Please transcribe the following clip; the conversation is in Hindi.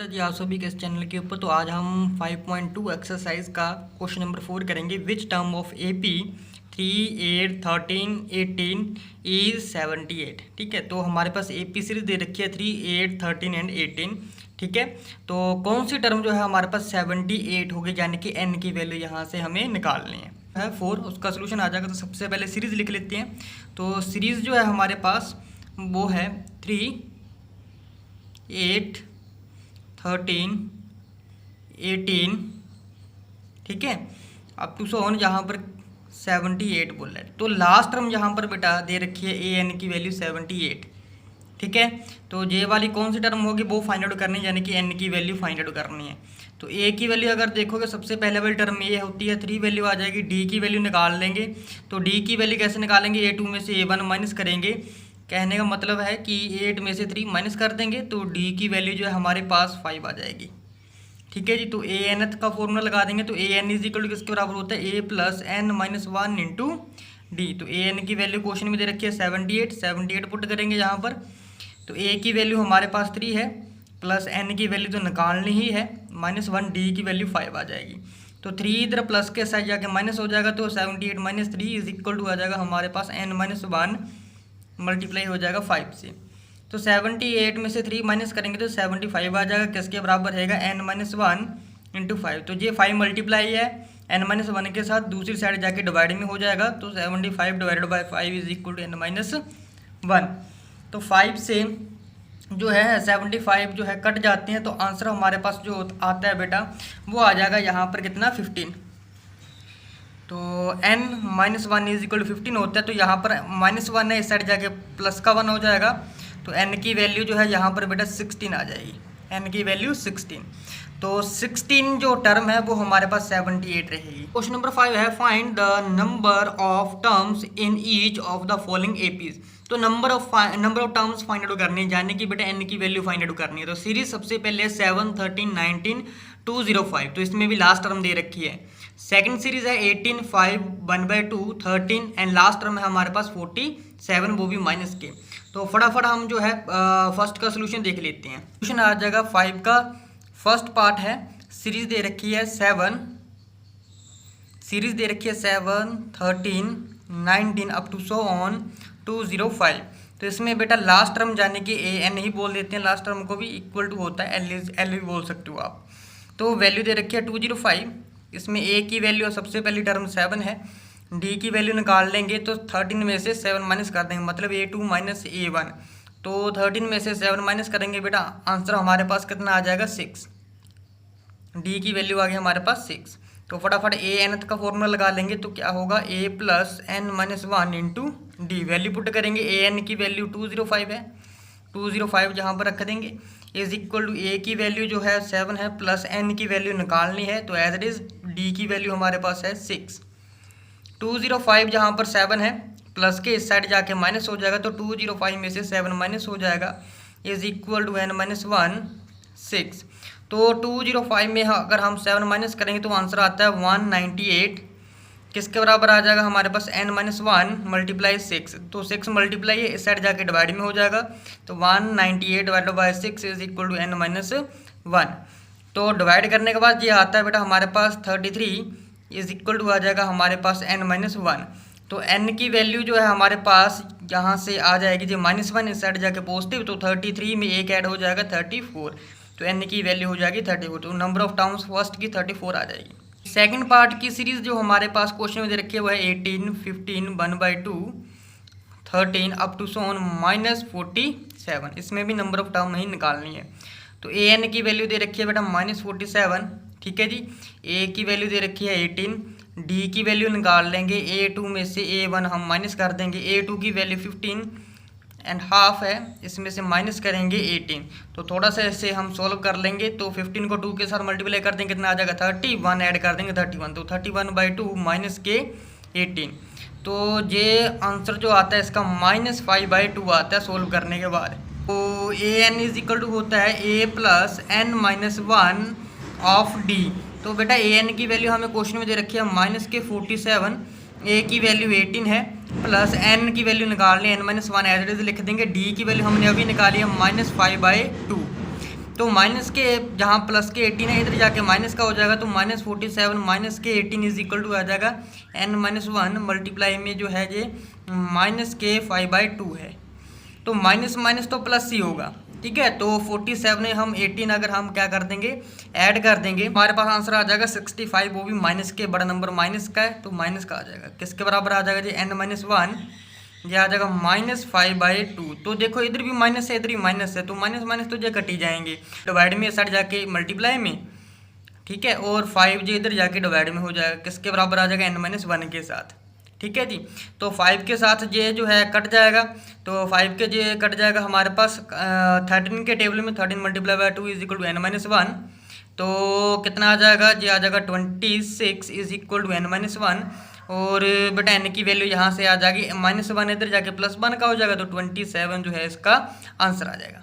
जी आप सभी के इस चैनल के ऊपर। तो आज हम 5.2 एक्सरसाइज का क्वेश्चन नंबर 4 करेंगे। Which term of AP 3, 8, 13, 18 is 78। ठीक है, तो हमारे पास AP सीरीज दे रखी है 3, 8, 13 एंड 18। ठीक है, तो कौन सी टर्म जो है हमारे पास 78 होगी, यानी कि n की वैल्यू यहाँ से हमें निकालनी है 4। उसका सोल्यूशन आ जाएगा। तो सबसे पहले सीरीज लिख लेते हैं। तो सीरीज जो है हमारे पास वो है 3, 8, 13, 18। ठीक है, अब टू सो ऑन यहाँ पर 78 बोल रहा है। तो लास्ट टर्म यहाँ पर बेटा दे रखी है AN की वैल्यू 78। ठीक है, तो जे वाली कौन सी टर्म होगी वो फाइंड आउट करनी है, यानी कि N की वैल्यू फाइंड आउट करनी है। तो A की वैल्यू अगर देखोगे सबसे पहले वाली टर्म ये होती है 3 वैल्यू आ जाएगी। D की वैल्यू निकाल लेंगे। तो D की वैल्यू कैसे निकालेंगे, A2 में से A1 माइनस करेंगे। कहने का मतलब है कि 8 में से 3 माइनस कर देंगे तो D की वैल्यू जो है हमारे पास 5 आ जाएगी। ठीक है जी, तो AN का फॉर्मूला लगा देंगे। तो AN इज इक्वल टू किसके बराबर होता है, A plus N minus 1 into D। तो AN की वैल्यू क्वेश्चन में दे रखी है 78 पुट करेंगे यहाँ पर। तो A की वैल्यू हमारे पास 3 है, प्लस N की वैल्यू तो निकालनी ही है, माइनस 1, D की वैल्यू 5 आ जाएगी। तो 3 इधर प्लस के साथ जाके माइनस हो जाएगा। तो 78 माइनस 3 इज इक्वल टू आ जाएगा हमारे पास N माइनस 1 मल्टीप्लाई हो जाएगा 5 से। तो 78 में से 3 माइनस करेंगे तो 75 आ जाएगा। किसके बराबर रहेगा, N माइनस 1 इंटू 5। तो ये 5 मल्टीप्लाई है N माइनस 1 के साथ, दूसरी साइड जाके डिवाइड में हो जाएगा। तो 75 divided by 5 is equal to N minus 1। तो 5 से जो है 75 जो है कट जाते हैं। तो आंसर हमारे पास जो आता है बेटा वो आ जाएगा यहाँ पर कितना, 15। तो N minus 1 is equal to 15 होता है। तो यहाँ पर माइनस 1 है, इस साइड जाके प्लस का 1 हो जाएगा। तो N की वैल्यू जो है यहाँ पर बेटा 16 आ जाएगी। N की वैल्यू 16। तो 16 जो टर्म है वो हमारे पास 78 रहेगी। क्वेश्चन नंबर 5 है, find the number of terms in each of the following APs। तो number of terms find out करनी है, यानी कि बेटा N की वैल्यू फाइंड आउट करनी है। तो सीरीज सबसे पहले 7, 13, 19, 205। तो इसमें भी लास्ट टर्म दे रखी है। सेकंड सीरीज है 18, 5, 1/2, 13 एंड लास्ट टर्म है हमारे पास 47, वो भी माइनस के। तो फटाफट हम जो है फर्स्ट का सोल्यूशन देख लेते हैं। सोल्यूशन आ जाएगा 5 का। फर्स्ट पार्ट है, सीरीज दे रखी है 7, 13, 19 अप टू सो ऑन 205। तो इसमें बेटा लास्ट टर्म जाने की AN ही बोल देते हैं, लास्ट टर्म को भी इक्वल टू होता है L भी बोल सकते हो आप। तो वैल्यू दे रखी है 205। इसमें A की वैल्यू सबसे पहली टर्म 7 है, D की वैल्यू निकाल लेंगे। तो 13 में से 7 माइनस कर देंगे, मतलब A2 माइनस A1। तो 13 में से 7 माइनस करेंगे बेटा, आंसर हमारे पास कितना आ जाएगा, 6। D की वैल्यू आ गई हमारे पास 6। तो फटाफट AN का फॉर्मूला लगा लेंगे। तो क्या होगा, A plus N minus 1 into D। Value put करेंगे, AN की वैल्यू 205 है, 205 जहाँ पर रख देंगे, इज इक्वल टू A की वैल्यू जो है 7 है, प्लस N की वैल्यू निकालनी है। तो एज इट इज D की वैल्यू हमारे पास है 6। 205 जहाँ पर 7 है, प्लस के इस साइड जाके माइनस हो जाएगा। तो 205 में से 7 माइनस हो जाएगा, is equal to N minus 1, 6। तो 205 में अगर हम 7 माइनस करेंगे तो आंसर आता है 198। किसके बराबर आ जाएगा हमारे पास, N माइनस 1 मल्टीप्लाई 6। तो 6 मल्टीप्लाई इस साइड जाके डिवाइड में हो जाएगा। तो 198 divided by 6 is equal to N minus 1। तो डिवाइड करने के बाद ये आता है बेटा हमारे पास 33 इज इक्वल टू आ जाएगा हमारे पास N माइनस 1। तो N की वैल्यू जो है हमारे पास यहाँ से आ जाएगी जो -1 इस साइड जाके पॉजिटिव। तो 33 में एक ऐड हो जाएगा 34। तो N की वैल्यू हो जाएगी 34। तो नंबर ऑफ टर्म्स फर्स्ट की 34 आ जाएगी। सेकंड पार्ट की सीरीज जो हमारे पास क्वेश्चन में दे रखी है वो है 18, 15, 1/2, 13 अप टू सो ऑन -47। इसमें भी नंबर ऑफ टर्म ही निकालनी है। तो AN की वैल्यू दे रखी है बेटा -47। ठीक है जी, A की वैल्यू दे रखी है 18, D की वैल्यू निकाल लेंगे। A2 में से A1 हम माइनस कर देंगे। A2 की वैल्यू 15 एंड हाफ है, इसमें से माइनस करेंगे 18। तो थोड़ा सा ऐसे हम सोल्व कर लेंगे। तो 15 को 2 के साथ मल्टीप्लाई कर देंगे, कितना आ जाएगा 31, ऐड कर देंगे 31। तो 31/2 माइनस के 18। तो ये आंसर जो आता है इसका -5/2 आता है सोल्व करने के बाद। तो AN इज इक्वल टू होता है A plus N minus 1 of D। तो बेटा AN की वैल्यू हमें क्वेश्चन में दे रखी है -47, A की वैल्यू 18 है, प्लस N की वैल्यू निकालनी है N minus 1 as it is लिख देंगे। D की वैल्यू हमने अभी निकाली है -5/2। तो माइनस के जहाँ प्लस के 18 है इधर जाके माइनस का हो जाएगा, तो -47 माइनस के 18 इज इक्वल टू आ जाएगा n-1 मल्टीप्लाई में जो है ये -k5/2 है। तो माइनस माइनस तो प्लस ही होगा, ठीक है। तो 47 में हम 18 अगर हम क्या कर देंगे, ऐड कर देंगे, हमारे पास आंसर आ जाएगा 65। वो भी माइनस के, बड़ा नंबर माइनस का है तो माइनस का आ जाएगा। किसके बराबर आ जाएगा जी, n-1, ये आ जाएगा -5/2। तो देखो इधर भी माइनस है इधर भी माइनस है, तो माइनस माइनस तो ये कट ही जाएंगे, डिवाइड में सट जाके मल्टीप्लाई में, ठीक है। और 5 जो इधर जाके डिवाइड में हो जाएगा, किसके बराबर आ जाएगा, n-1 के साथ, ठीक है जी। तो 5 के साथ ये जो है कट जाएगा, तो 5 के ये कट जाएगा हमारे पास 13 के टेबल में 13 × 2 इज इक्वल टू n-1, तो कितना आ जाएगा जी, आ जाएगा 26 इज इक्वल टू n-1। और बेटा n की वैल्यू यहाँ से आ जाएगी -1, इधर जाके +1 का हो जाएगा, तो 27 जो है इसका आंसर आ जाएगा।